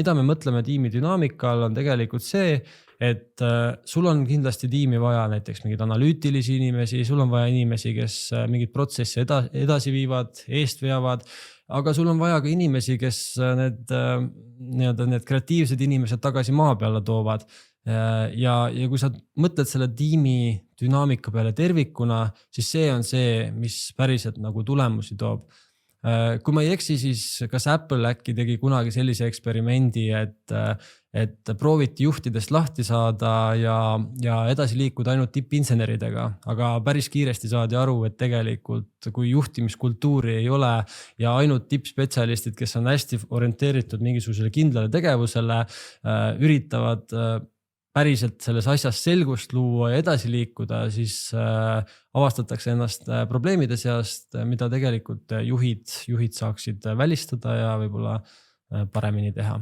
Mida me mõtleme tiimi dünaamika all on tegelikult see, et sul on kindlasti tiimi vaja näiteks mingeid analüütilisi inimesi, sul on vaja inimesi, kes mingeid protsesse edasi viivad, eest veavad, aga sul on vaja ka inimesi, kes need kreatiivsed inimesed tagasi maa peale toovad. Ja kui sa mõtled selle tiimi dünaamika peale tervikuna, siis see on see, mis päriselt nagu tulemusi toob. Kui ma ei eksi, siis kas Apple äkki tegi kunagi sellise eksperimendi, et prooviti juhtidest lahti saada ja edasi liikuda ainult tippinseneridega, aga päris kiiresti saadi aru, et tegelikult kui juhtimiskultuuri ei ole ja ainult tippspetsialistid, kes on hästi orienteeritud mingisugusele kindlale tegevusele, üritavad päriselt selles asjas selgust luua ja edasi liikuda, siis avastatakse ennast probleemide seast, mida tegelikult juhid saaksid välistada ja võib-olla paremini teha.